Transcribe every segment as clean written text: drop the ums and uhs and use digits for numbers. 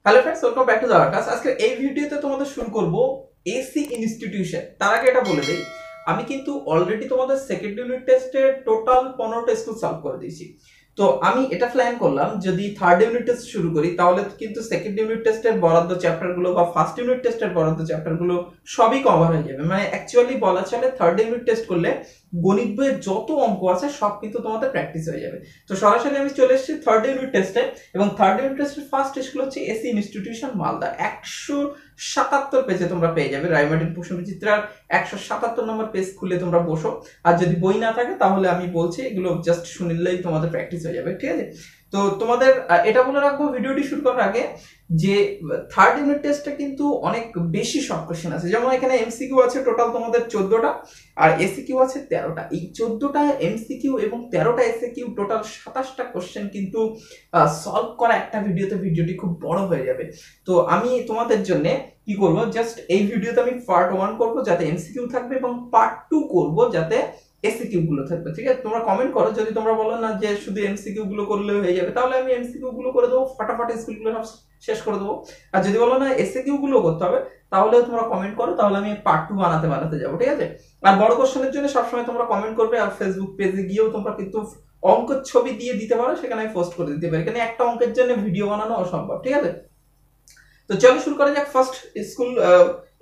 Hello friends, welcome back to the class. আজকে এই ভিডিওতে তোমাদের শুরু করব এসি ইনস্টিটিউশন। তার আগে এটা বলে দেই, আমি কিন্তু অলরেডি তোমাদের সেকেন্ড ইউনিট টেস্টে টোটাল 15টা স্কুল সলভ করে দিয়েছি। তো আমি এটা প্ল্যান করলাম যদি থার্ড ইউনিট টেস্ট শুরু করি তাহলে কিন্তু সেকেন্ড ইউনিট টেস্টের বরাদ্দ চ্যাপ্টারগুলো বা ফার্স্ট ইউনিট টেস্টের বরাদ্দ চ্যাপ্টারগুলো সবই কভার হয়ে যাবে। মানে অ্যাকচুয়ালি বলা চলে থার্ড ইউনিট টেস্ট করলে গণিত বইয়ের যত অঙ্ক আছে সব কিন্তু তোমাদের প্র্যাকটিস হয়ে যাবে। তো সরাসরি আমি চলে এসেছি থার্ড ইউনিট টেস্টে, এবং থার্ড ইউনিট টেস্টের ফার্স্ট স্কুল হচ্ছে এসি ইনস্টিটিউশন মালদা। 177 পেজে তোমরা পেয়ে যাবে রায়মার্টিন প্রশ্নবিচিত্রার 177 নম্বর পেজ খুলে তোমরা বসো। আর যদি বই না থাকে তাহলে আমি বলছি এগুলো জাস্ট শুনলেই তোমাদের প্র্যাকটিস হয়ে যাবে, ঠিক আছে? তো তোমাদের এটা বলে রাখবো ভিডিওটি শুরু করার আগে যে থার্ড ইউনিট টেস্টে কিন্তু অনেক বেশি শর্ট কোশ্চেন আছে। যেমন এখানে এমসিকিউ আছে টোটাল তোমাদের 14টা, আর এসিকিউ আছে 13টা। এই 14টা এমসিকিউ এবং 13টা এসিকিউ টোটাল 27টা কোশ্চেন কিন্তু সলভ করা একটা ভিডিওটি খুব বড় হয়ে যাবে। তো আমি তোমাদের জন্য কি করব, জাস্ট এই ভিডিওতে আমি পার্ট 1 করব যাতে এমসিকিউ থাকবে, এবং পার্ট 2 করব যাতে এসিকিউ গুলো থাকবে। ঠিক আছে, তোমরা কমেন্ট করো যদি তোমরা বলো না যে শুধু এমসিকিউ গুলো করলে হয়ে যাবে, তাহলে আমি এমসিকিউ গুলো করে দেবো, ফটাফট স্কুলগুলো সব শেষ করে দেবো। আর যদি বলো না এসিকিউ গুলো করতে হবে তাহলে তোমরা কমেন্ট করো, তাহলে আমি পার্ট 2 বানাতে যাবো, ঠিক আছে? আর বড় কোশ্চেনের জন্য সবসময় তোমরা কমেন্ট করবে, আর ফেসবুক পেজে গিয়েও তোমরা কিন্তু অঙ্কের ছবি দিয়ে দিতে পারো, সেখানে আমি পোস্ট করে দিতে পারি। এখানে একটা অঙ্কের জন্য ভিডিও বানানো অসম্ভব, ঠিক আছে? তো চলো শুরু করা যাক। First school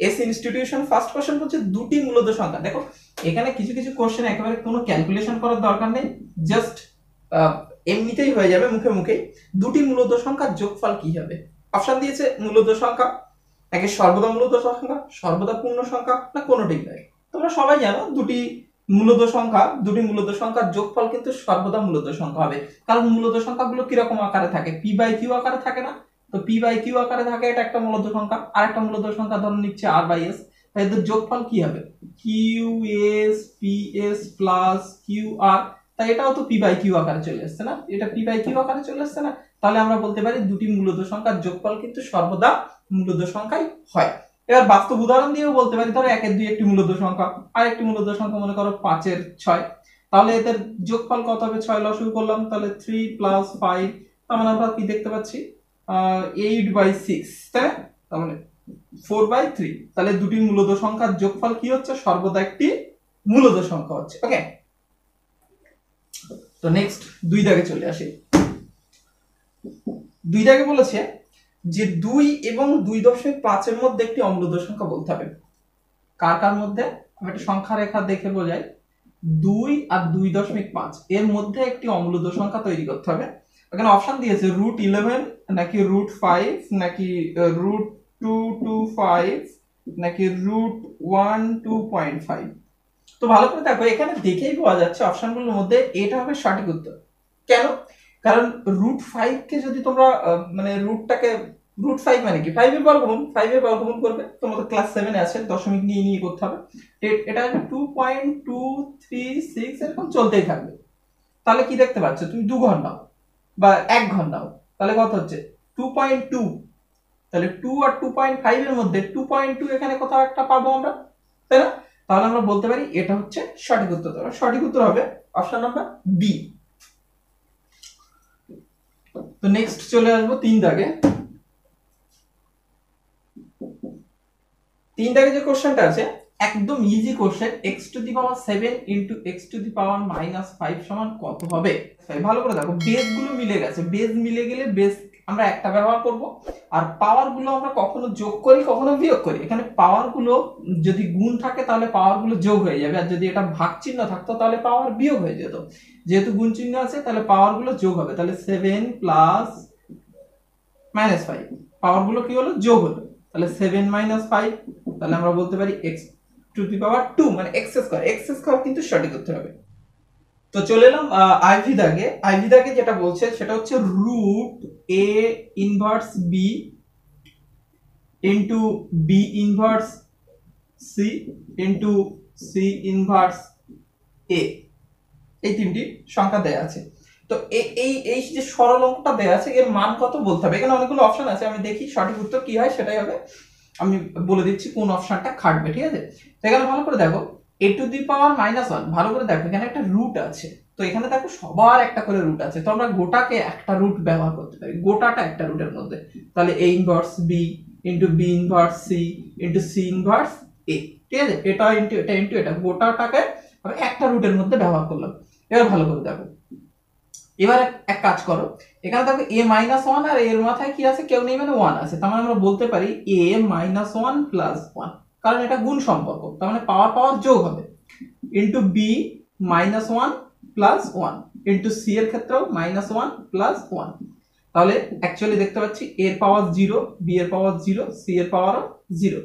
AC institution, first question হচ্ছে দুটি মূলদ সংখ্যা। দেখো এখানে কিছু কিছু কোশ্চেন একেবারে কোনো ক্যালকুলেশন করার দরকার নেই, জাস্ট এমনিতেই হয়ে যাবে মুখে মুখেই। দুটি মূলদ সংখ্যার যোগফল কি হবে? অপশন দিয়েছে মূলদ সংখ্যা, নাকি সর্বদা মূলদ সংখ্যা, সর্বদা পূর্ণ সংখ্যা, না কোনোটিই নয়। তোমরা সবাই জানো দুটি মূলদ সংখ্যার যোগফল কিন্তু সর্বদা মূলদ সংখ্যা হবে, কারণ মূলদ সংখ্যাগুলো কিরকম আকারে থাকে? পি বাই কিউ আকারে থাকে না? তো পি বাই কিউ আকারে থাকে, এটা একটা মূলদ সংখ্যা। আর একটা মূলদ সংখ্যা ধরে নিচ্ছে আর বাই এস, তাই এদের যোগফল কি হবে? Q S P S plus Q R. তাই এটাও তো পি বাই কিউ আকারে চলে আসছে না? এটা পি বাই কিউ আকারে চলে আসছে না? তাহলে আমরা বলতে পারি দুটি মূলদ সংখ্যার যোগফল কিন্তু সর্বদা মূলদ সংখ্যাই হয়। এবার বাস্তব উদাহরণ দিয়েও বলতে পারি, ধরো 1 এর 2 একটি মূলদ সংখ্যা, আর একটি মূলদ সংখ্যা মনে করো 5 এর 6, তাহলে এদের যোগফল কত হবে? 6 লসাগু করলাম, তাহলে 3 প্লাস 5, তার মানে আমরা কি দেখতে পাচ্ছি? 8/6, তাই না? তার মানে 4/3। তাহলে দুটি মূলদ সংখ্যার যোগফল কি হচ্ছে? সর্বদা একটি মূলদ সংখ্যা হচ্ছে। ওকে, তো নেক্সট 2 দাগে চলে আসি। 2 দাগে বলেছে যে 2 এবং 2.5 এর মধ্যে একটি অমূলদ সংখ্যা বলতে হবে। কার কার মধ্যে? আমি একটা সংখ্যা রেখা দেখে বোঝাই। 2 আর 2.5 এর মধ্যে একটি অমূলদ সংখ্যা তৈরি করতে হবে। এখানে অপশন দিয়েছে √11, নাকি √5, নাকি √225, নাকি √1.5। তো ভালো করে দেখো, এখানে দেখেই পাওয়া যাচ্ছে অপশনগুলোর মধ্যে এটা হবে সঠিক উত্তর। কেন? কারণ √5 কে যদি তোমরা মানে রুটটাকে √5 মানে কি? 5 এর বর্গমূল করবে। তোমাদের ক্লাস 7 এ আছে, দশমিক নিয়ে করতে হবে। এটা 2.236 এরকম চলতেই থাকবে। তাহলে কি দেখতে পাচ্ছ তুমি? 2 ঘর নাও বা 1 ঘর নাও, তাহলে কত হচ্ছে? 2.2। তাহলে 2 আর 2.5 এর মধ্যে 2.2 এখানে কোথাও একটা পাবো আমরা, তাই না? তাহলে আমরা বলতে পারি এটা হচ্ছে সঠিক উত্তর। সঠিক উত্তর হবে অপশন নাম্বার বি। তো নেক্সট চলে আসবো 3 দাগে। 3 দাগে যে কোশ্চেনটা আছে একদম ইজি কোশ্চেন, x⁻7 * x⁻5 সমান কত হবে? ভালো করে দেখো, বেস গুলো মিলে গেছে, বেস মিলে গেলে বেস আমরা একটা ব্যবহার করব, আর পাওয়ার গুলো আমরা কখনো যোগ করি কখনো বিয়োগ করি। এখানে পাওয়ার গুলো যদি গুণ থাকে তাহলে পাওয়ার গুলো যোগ হয়ে যাবে, আর যদি এটা ভাগ চিহ্ন থাকতো তাহলে পাওয়ার বিয়োগ হয়ে যেত। যেহেতু গুণ চিহ্ন আছে তাহলে পাওয়ার গুলো যোগ হবে, তাহলে 7 + -5 পাওয়ার গুলো কি হলো? যোগ হলো। তাহলে 7 - 5, তাহলে আমরা বলতে পারি x⁻2 মানে x² কিন্তু সঠিক উত্তর হবে। তো চলে এলাম আইভি দাগে। আইভি দাগে যেটা বলছে সেটা হচ্ছে √A−B * B−C * C−A, এই তিনটি সংখ্যা দেয়া আছে। তো এই যে সরল অঙ্কটা দেয়া আছে এর মান কত বলতে হবে। এখানে অনেকগুলো অপশন আছে, আমি দেখি সঠিক উত্তর কি হয় সেটাই হবে। আমি বলে দিচ্ছি কোন অপশনটা খাটবে, ঠিক আছে? এখানে ভালো করে দেখো, a টু দি পাওয়ার -1, ভালো করে দেখো এখানে একটা রুট আছে, তো এখানে দেখো সবার একটা করে রুট আছে, তো আমরা গোটাকে একটা রুট ব্যবহার করতে পারি, গোটাটা একটা রুটের মধ্যে, তাহলে a inverse b into b inverse c into c inverse a, ঠিক আছে, এটা ইনটু এটা ইনটু এটা, গোটাটাকে আমি একটা রুটের মধ্যে ব্যবহার করলাম। এবার ভালো করে দেখো, এবার এক কাজ করো, এখানে দেখো a -1 আর এর মাথায় কি আছে, কেউ নেই মানে 1 আছে, তার মানে আমরা বলতে পারি a -1 প্লাস 1, কারণ এটা গুণ সম্পর্ক, তার মানে পাওয়ার পাওয়ার যোগ হবে, into b -1 plus 1 into c এর ক্ষেত্রেও -1 প্লাস 1, তাহলে অ্যাকচুয়ালি দেখতে পাচ্ছি a এর পাওয়ার 0, b এর পাওয়ার 0, c এর পাওয়ারও 0,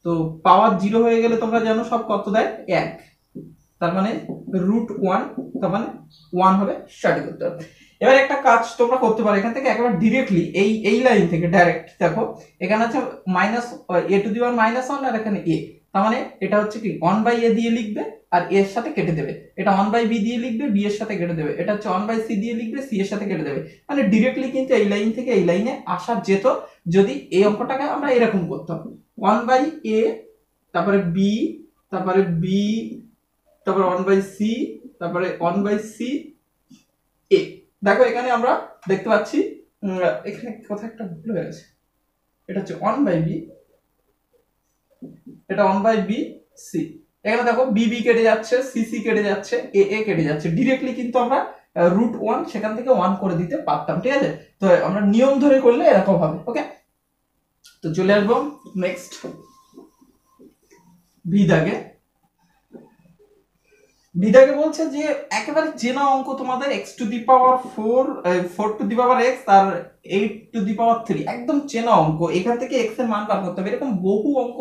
তো পাওয়ার 0 হয়ে গেলে তোমরা জানো সব কত দেয় 1, তার মানে √1, তার মানে 1 হবে সঠিক উত্তর। এবার একটা কাজ তোমরা করতে পারো, এখান থেকে একেবারে ডিরেক্টলি এই লাইন থেকে ডাইরেক্ট দেখো, এখানে আছে a টু দি পাওয়ার -1 আর এখানে a, তার মানে এটা হচ্ছে কি 1/a দিয়ে লিখবে আর a এর সাথে কেটে দেবে, এটা 1/b দিয়ে লিখবে, b এর সাথে কেটে দেবে, এটা হচ্ছে 1/c দিয়ে লিখবে, c এর সাথে কেটে দেবে, মানে ডিরেক্টলি কিন্তু এই লাইন থেকে এই লাইনে আসা যেত যদি এই অঙ্কটাকে আমরা এরকম করতাম, 1/a তারপরে b তারপরে b তারপরে 1/c তারপরে 1/c a। দেখো এখানে আমরা দেখতে পাচ্ছি এখানে কোথাও একটা ভুল হয়ে গেছে, এটা হচ্ছে 1/b, এটা 1/b c, এখানে দেখো b b কেটে যাচ্ছে, c c কেটে যাচ্ছে, a a কেটে যাচ্ছে, ডিরেক্টলি কিন্তু আমরা √1 সেখান থেকে 1 করে দিতে পারতাম, ঠিক আছে, তো আমরা নিয়ম ধরে করলে এরকম হবে। ওকে, তো চলে আসবো নেক্সট ভিদাগে। ভিদাকে বলছে যে একেবারে চেনা অঙ্ক তোমাদের x to the power 4 4 to the power x আর 8 টু দি পাওয়ার 3, একদম চেনা অঙ্ক, এখান থেকে x এর মান বার করতে হবে, এরকম বহু অঙ্ক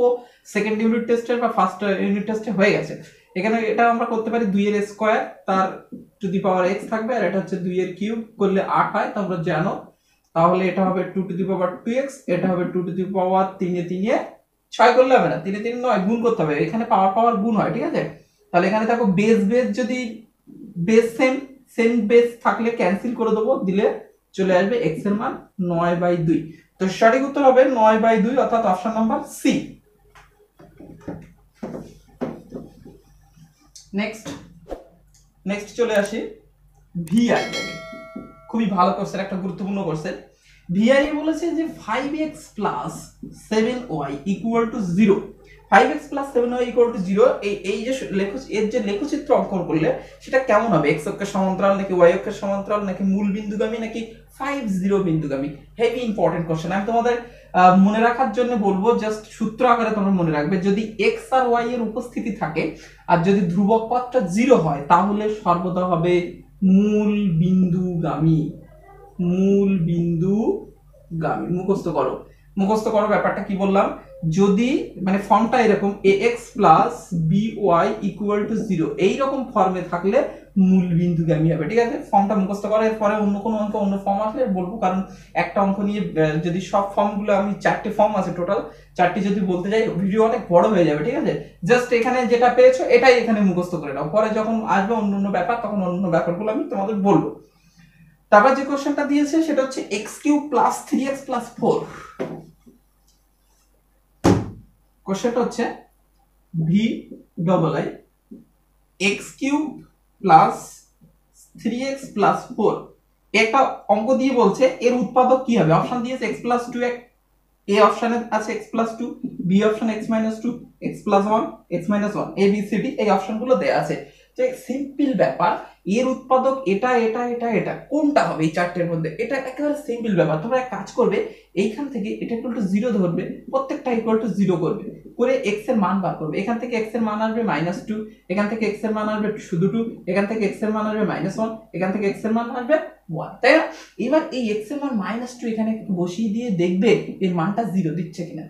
সেকেন্ড ইউনিট টেস্টের বা ফার্স্ট ইউনিট টেস্টে হয়ে গেছে। এখানে এটা আমরা করতে পারি 2 এর স্কয়ার তার টু দি পাওয়ার x থাকবে, আর এটা হচ্ছে 2 এর কিউব করলে 8 হয় তোমরা জানো, তাহলে এটা হবে 2 টু দি পাওয়ার 2x, এটা হবে 2 টু দি পাওয়ার 3 এ 3 এ 6 করলে হবে না, 3 এ 3 9 গুণ করতে হবে, এখানে পাওয়ার পাওয়ার গুণ হয়, ঠিক আছে, তাহলে এখানে দেখো বেস বেস যদি বেস সেম বেস থাকলে ক্যান্সেল করে দেবো, দিলে চলে আসবে x এর মান 9/2, তো সঠিক উত্তর হবে 9/2, অর্থাৎ অপশন নাম্বার সি। নেক্সট চলে আসি ভিআই, খুবই ভালো কোশ্চেন, একটা গুরুত্বপূর্ণ কোশ্চেন। ভিআই বলেছে যে 5x + 7y = 0, 5x + 7y = 0, এই যে এর যে লেখচিত্র অঙ্কন করলে সেটা কেমন হবে, x অক্ষের সমান্তরাল নাকি y অক্ষের সমান্তরাল নাকি মূল বিন্দুগামী নাকি 50 বিন্দুগামী, হেভি ইম্পর্টেন্ট কোশ্চেন। আমি তোমাদের মনে রাখার জন্য বলবো, জাস্ট সূত্র আকারে তোমরা মনে রাখবে, যদি x আর y এর উপস্থিতি থাকে আর যদি ধ্রুবক পদটা 0 হয় তাহলে সর্বদা হবে মূল বিন্দুগামী, মুখস্থ করো ব্যাপারটা কি বললাম, যদি মানে ফর্মটা এরকম ax + by = 0 এইরকম ফর্মে থাকলে মূল বিন্দুগামী হবে, ঠিক আছে, ফর্মটা মুখস্থ করো, এরপরে অন্য কোনো অঙ্ক অন্য ফর্ম আসলে বলবো, কারণ একটা অঙ্ক নিয়ে যদি সব ফর্মগুলো আমি 4টে ফর্ম আছে টোটাল, 4টি যদি বলতে যাই ভিডিও অনেক বড় হয়ে যাবে, ঠিক আছে, জাস্ট এখানে যেটা পেয়েছো এটাই এখানে মুখস্থ করে নাও, পরে যখন আসবে অন্য ব্যাপার তখন অন্য ব্যাপারগুলো আমি তোমাদের বলবো। তারপর যে কোশ্চেনটা দিয়েছে সেটা হচ্ছে x³ + 3x + 4, কোশ্চেনটা হচ্ছে VII x³ + 3x + 4, একটা অঙ্ক দিয়ে বলছে এর উৎপাদক কি হবে, অপশন দিয়েছে x + 2, এ অপশনে আছে x + 2, বি অপশনে x - 2, x + 1, x - 1, a b c d এই অপশনগুলো দেয়া আছে, যে সিম্পল ব্যাপার, এর উৎপাদক এটা এটা এটা এটা কোনটা হবে এই চারটের মধ্যে, এটা একেবারে সিম্পল ব্যাপার। তোমরা এক কাজ করবে, এইখান থেকে এটা = 0 ধরবে, প্রত্যেকটা =0 করবে, করে x এর মান বার করবে, এখান থেকে x এর মান আসবে -2, এখান থেকে x এর মান আসবে শুধু 2, এখান থেকে x এর মান আসবে -1, এখান থেকে x এর মান আসবে 1, তাই না? এবার এই x এর মান -2 এখানে বসিয়ে দিয়ে দেখবে এর মানটা 0 দিচ্ছে কিনা,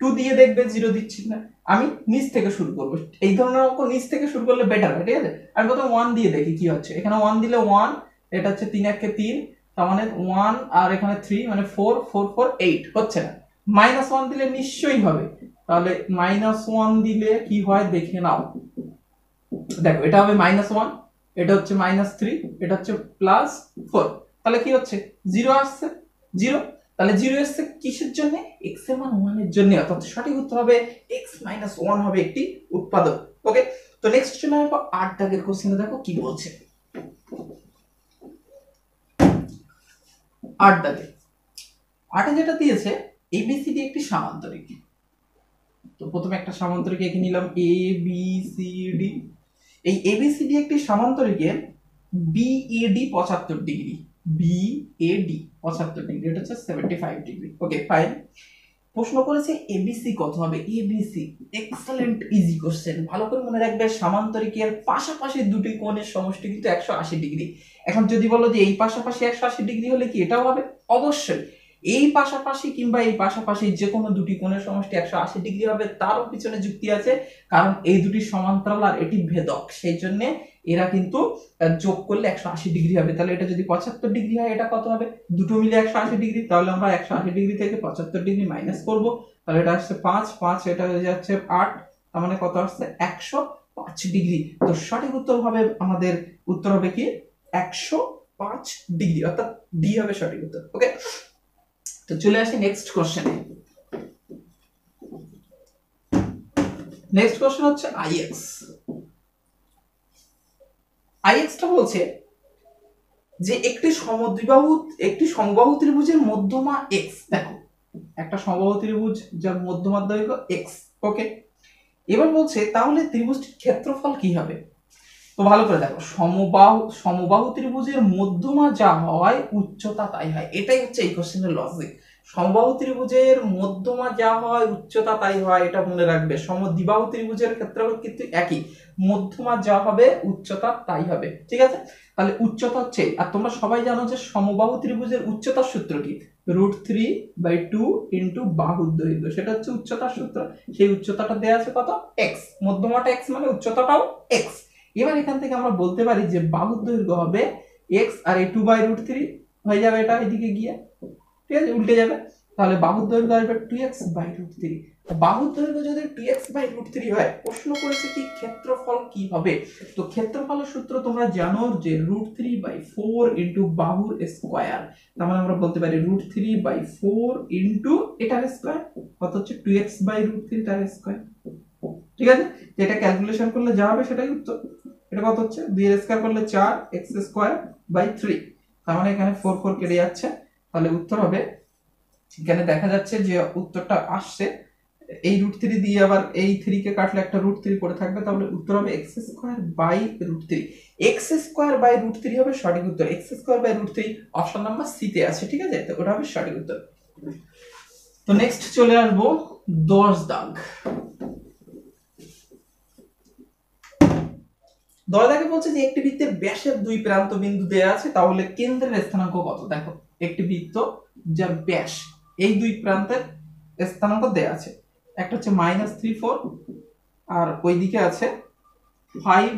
2 দিয়ে দেখবে 0 দিচ্ছে কিনা। আমি নিচ থেকে শুরু করব, এই ধরনের অঙ্ক নিচ থেকে শুরু করলে বেটার হয়, ঠিক আছে, আমি প্রথমে 1 দিয়ে দেখি কি হচ্ছে, এখানে 1 দিলে 1, এটা হচ্ছে 3 1 3, তার মানে 1 আর এখানে 3 মানে 4 4 4 8 হচ্ছে না, -1 দিলে নিশ্চয়ই হবে, তাহলে -1 দিলে কি হয় দেখে নাও, দেখো এটা হবে -1, এটা হচ্ছে -3, এটা হচ্ছে +4, তাহলে কি হচ্ছে 0 আসছে, 0, তাহলে 0 আসছে কিসের জন্য, x এর মান 1 এর জন্য, অর্থাৎ সঠিক উত্তর হবে x - 1 হবে একটি উৎপাদক। ওকে, তো তো নেক্সট চলে আসবো 8 দাগের কোশ্চেনে, দেখো কি বলছে। 8 দাগে 8 যেটা দিয়েছে এবিসিডি একটি সামান্তরিক। তো প্রথমে একটা সামান্তরিক এঁকে নিলাম এ বি সি ডি। এই এবিসিডি একটি সামান্তরিকের বিএডি 75 ডিগ্রি, বিএডি 75 ডিগ্রি, এটা হচ্ছে 75 ডিগ্রি। Okay fine. প্রশ্ন করেছে এবিসি কত হবে। এবিসি এক্সেলেন্ট ইজি কোশ্চেন, ভালো করে মনে রাখবে। সামান্তরিকের পাশাপাশি দুটি কোণের সমষ্টি কিন্তু 180 ডিগ্রি। এখন যদি বলো যে এই পাশাপাশি 180 ডিগ্রি হলে কি এটাও হবে, অবশ্যই। এই পাশাপাশি কিংবা এই পাশাপাশি যে কোনো দুটি কোণের সমষ্টি 180 ডিগ্রি হবে, তারও পিছনে যুক্তি আছে, কারণ এই দুটি সমান্তরাল আর এটি ভেদক, সেই জন্য এরা কিন্তু যোগ করলে 180 ডিগ্রি হবে। তাহলে এটা যদি 75 ডিগ্রি হয়, এটা কত হবে, দুটো মিলে 180 ডিগ্রি, তাহলে আমরা 180 ডিগ্রি থেকে 75 ডিগ্রি মাইনাস করব, তাহলে এটা আসছে 5, 5 এটা হয়ে যাচ্ছে 8, তার মানে কত আসছে 105 ডিগ্রি। তো সঠিক উত্তর হবে, আমাদের উত্তর হবে কি 105 ডিগ্রি, অর্থাৎ ডি হবে সঠিক উত্তর। ওকে, তো চলে আসি নেক্সট কোশ্চেনে। নেক্সট কোশ্চেন হচ্ছে আইএক্স। আইএক্সটা বলছে যে একটি সমবাহু ত্রিভুজের মধ্যমা এক্স। দেখো একটা সমবাহু ত্রিভুজ যার মধ্যমার দৈর্ঘ্য এক্স। ওকে, এবার বলছে তাহলে ত্রিভুজটির ক্ষেত্রফল কি হবে। তো ভালো করে দেখো, সমবাহু ত্রিভুজের মধ্যমা যা হয় উচ্চতা তাই হয়, এটাই হচ্ছে এই কোশ্চেনের লজিক। সমবাহু ত্রিভুজের মধ্যমা যা হয় উচ্চতা তাই হয়, এটা মনে রাখবে। সমদ্বিবাহু ত্রিভুজের ক্ষেত্রফল কিন্তু একই, মধ্যমা যা হবে উচ্চতা তাই হবে। ঠিক আছে, তাহলে উচ্চতা হচ্ছে, আর তোমরা সবাই জানো যে সমবাহু ত্রিভুজের উচ্চতার সূত্র কি, √3/2 ইন্টু বাহুর দৈর্ঘ্য, সেটা হচ্ছে উচ্চতার সূত্র। সেই উচ্চতাটা দেয়া আছে কত, এক্স, মধ্যমাটা এক্স মানে উচ্চতাটাও এক্স। এবার এখান থেকে আমরা বলতে পারি যে বাহুর দৈর্ঘ্য হবে এক্স, আর এই 2/√3 হয়ে যাবে, এটা এদিকে গিয়ে ঠিক আছে উল্টে যাবে, তাহলে বাহুর দৈর্ঘ্য আসবে 2x/√3। বাহুর দৈর্ঘ্য যদি 2x/√3 হয়, প্রশ্ন করেছে কি ক্ষেত্রফল কি হবে। তো ক্ষেত্রফলের সূত্র তোমরা জানো যে √3/4 ইন্টু বাহুর স্কয়ার, তার মানে আমরা বলতে পারি √3/4 ইন্টু এটার স্কয়ার, কত হচ্ছে 2x/√3 তার স্কয়ার। ঠিক আছে, এটা ক্যালকুলেশন করলে যা হবে সেটাই উত্তর। এটা কত হচ্ছে, 2 এর স্কয়ার করলে 4x²/3, তার মানে এখানে 4 4 কেটে যাচ্ছে, তাহলে উত্তর হবে, এখানে দেখা যাচ্ছে যে উত্তরটা আসছে এই √3 দিয়ে, আবার এই 3 কে কাটলে একটা √3 পড়ে থাকবে, তাহলে উত্তর হবে x²/√3। x²/√3 হবে সঠিক উত্তর। x²/√3 অপশন নাম্বার সি তে আছে। ঠিক আছে, তো ওটা হবে সঠিক উত্তর। তো নেক্সট চলে আসবো 10 দাগ। 10 দাগে বলছে যে একটি বৃত্তের ব্যাসের দুই প্রান্ত বিন্দু দেয়া আছে, তাহলে কেন্দ্রের স্থানাঙ্ক কত। দেখো একটি বৃত্ত যার ব্যাস, এই দুই প্রান্তের স্থানাঙ্ক দেয়া আছে, একটা হচ্ছে -3, 4 আর ওইদিকে আছে 5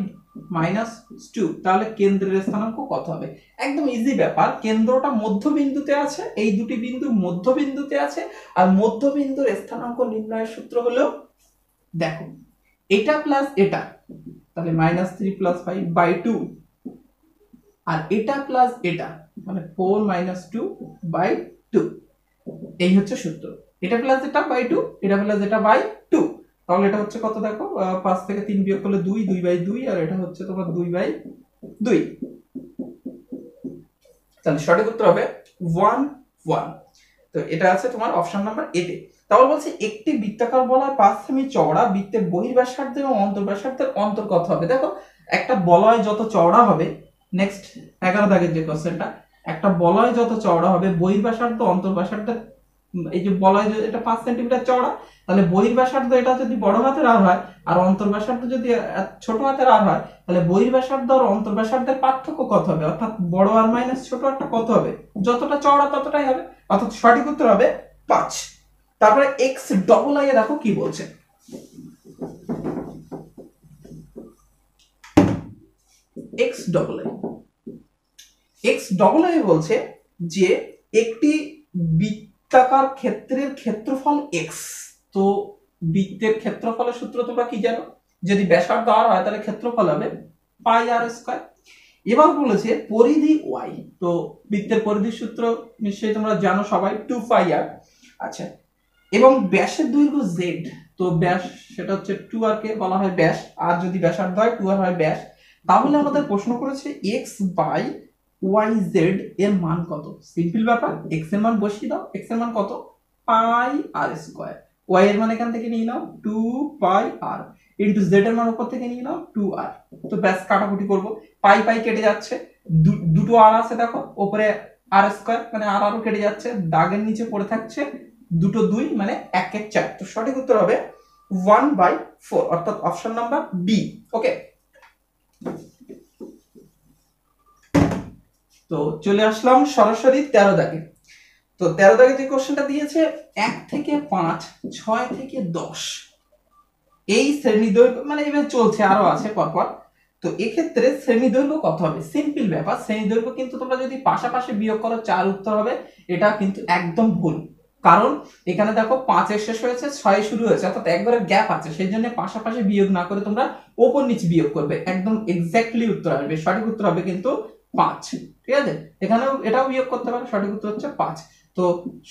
-2, তাহলে কেন্দ্রের স্থানাঙ্ক কত হবে। একদম ইজি ব্যাপার, কেন্দ্রটা মধ্যবিন্দুতে আছে, এই দুটি বিন্দু মধ্যবিন্দুতে আছে, আর মধ্যবিন্দুর স্থানাঙ্ক নির্ণয়ের সূত্র হলো, দেখো এটা প্লাস এটা, তাহলে -3 + 5/2, আর এটা প্লাস এটা মানে 4 - 2/2, এই হচ্ছে সূত্র। এটা প্লাস এটা বাই 2, এটা প্লাস এটা বাই 2, তাহলে এটা হচ্ছে কত, দেখো 5 থেকে 3 বিয়োগ করলে 2, 2/2, আর এটা হচ্ছে তোমার 2/2, তাহলে সঠিক উত্তর হবে 1 1। তো এটা আছে তোমার অপশন নাম্বার এ তে। তাহলে বলছে একটি বৃত্তাকার বলয় 5 সেমি চওড়া, বৃত্তের বহির্ব্যাসার্ধ এবং অন্তর্ব্যাসার্ধের অন্তর কত হবে। দেখো একটা বলয় যত চওড়া হবে, নেক্সট 11 দাগের যে কোশ্চেনটা, একটা বলয় যত চওড়া হবে, বহির্ব্যাসার্ধ অন্তর্ব্যাসার্ধের, এই যে বলয় এটা 5 সেন্টিমিটার চওড়া, তাহলে বহির্ব্যাসার্ধ এটা যদি বড় হাতের আর হয়, আর অন্তর্ব্যাসার্ধ যদি ছোট হাতের আর হয়, তাহলে বহির্ব্যাসার্ধ আর অন্তর্ব্যাসার্ধের পার্থক্য কত হবে, অর্থাৎ বড় আর মাইনাস ছোট আরটা কত হবে, যতটা চওড়া ততটাই হবে, অর্থাৎ সঠিক উত্তর হবে 5। তারপরে x⋅i এ দেখো কি বলছে। x⋅i বলছে যে একটি বৃত্তাকার ক্ষেত্রের ক্ষেত্রফল x। তো বৃত্তের ক্ষেত্রফলের সূত্র তোমরা কি জানো, যদি ব্যাসার্ধ r হয় তাহলে ক্ষেত্রফল হবে πr²। এবার বলেছে পরিধি y, তো বৃত্তের পরিধির সূত্র নিশ্চয়ই তোমরা জানো সবাই, 2πr। আচ্ছা, এবং ব্যাসের দৈর্ঘ্য z, তো ব্যাস সেটা হচ্ছে 2r কে বলা হয় ব্যাস, আর যদি ব্যাসার্ধ হয় 2r হয় ব্যাস। তাহলে আমাদের প্রশ্ন করেছে x বাই ওয়াই জেড এর মান কত। সিম্পল ব্যাপার, x এর মান বসিয়ে দাও। x এর মান কত, পাই আর স্কয়ার। y এর মান এখান থেকে নিয়ে নাও 2 পাই আর, ইনটু z এর মান উপর থেকে নিয়ে নাও 2r। তো ব্যাস কাটাকুটি করব, পাই পাই কেটে যাচ্ছে, দুটো আর আছে দেখো, উপরে আর স্কয়ার মানে আর আরও কেটে যাচ্ছে, দাগের নিচে পড়ে থাকছে দুটো 2 মানে 1 1 4। তো সঠিক উত্তর হবে 1/4, অর্থাৎ অপশন নাম্বার বি। ওকে, তো চলে আসলাম সরাসরি 13 দাগে। তো 13 দাগে যে কোশ্চেনটা দিয়েছে 1 থেকে 5, 6 থেকে 10 এই শ্রেণী দৈর্ঘ্য, মানে এইভাবে চলছে, আরো আছে পরপর। তো এক্ষেত্রে শ্রেণী দৈর্ঘ্য কত হবে। সিম্পল ব্যাপার, শ্রেণী দৈর্ঘ্য কিন্তু তোমরা যদি পাশাপাশি বিয়োগ করো 4 উত্তর হবে, এটা কিন্তু একদম ভুল। কারণ এখানে দেখো 5 এর শেষ হয়েছে, 6 শুরু হয়েছে, অর্থাৎ একবারের গ্যাপ আছে, সেই জন্য পাশাপাশি বিয়োগ না করে তোমরা ওপর নিচে বিয়োগ করবে, একদম এক্স্যাক্টলি উত্তর আসবে। সঠিক উত্তর হবে কিন্তু 5। ঠিক আছে, এখানেও এটাও বিয়োগ করতে পারো, সঠিক উত্তর হচ্ছে 5। তো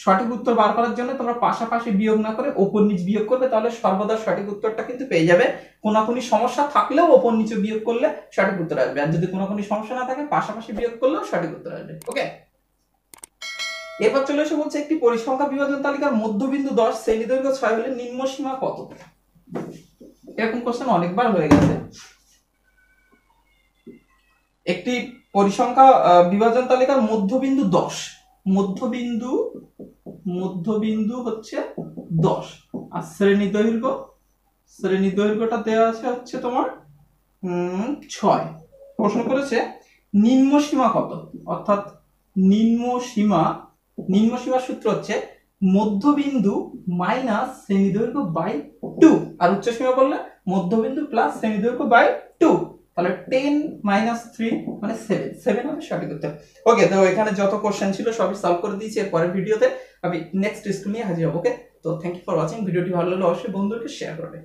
সঠিক উত্তর বার করার জন্য তোমরা পাশাপাশি বিয়োগ না করে ওপর নিচ বিয়োগ করবে, তাহলে সর্বদা সঠিক উত্তরটা কিন্তু পেয়ে যাবে। কোনাকুনি সমস্যা থাকলেও ওপর নিচে বিয়োগ করলে সঠিক উত্তর আসবে, আর যদি কোনাকুনি সমস্যা না থাকে পাশাপাশি বিয়োগ করলেও সঠিক উত্তর আসবে। ওকে, এরপর চলে এসে বলছে একটি পরিসংখ্যা বিভাজন তালিকার মধ্যবিন্দু 10, শ্রেণী দৈর্ঘ্য 6 হলে নিম্ন সীমা কত। এরকম কোশ্চেন অনেকবার হয়ে গেছে। একটি পরিসংখ্যা বিভাজন তালিকার মধ্যবিন্দু 10, মধ্যবিন্দু হচ্ছে 10, আর শ্রেণী দৈর্ঘ্যটা দেওয়া আছে হচ্ছে তোমার 6। প্রশ্ন করেছে নিম্ন সীমা কত, অর্থাৎ নিম্ন সীমার সূত্র হচ্ছে মধ্যবিন্দু মাইনাস শ্রেণী দৈর্ঘ্য বাই 2, আর উচ্চ সীমা বললে মধ্যবিন্দু প্লাস শ্রেণী দৈর্ঘ্য বাই 2। তাহলে 10 মাইনাস 3 মানে 7 হবে সঠিক উত্তর। ওকে, তো এখানে যত কোশ্চেন ছিল সবই সলভ করে দিয়েছি। এর পরের ভিডিওতে আমি নেক্সট স্কুল নিয়ে হাজির হব। ওকে, তো থ্যাংক ইউ ফর ওয়াচিং। ভিডিওটি ভালো লাগলে অবশ্যই বন্ধুদেরকে শেয়ার করবে।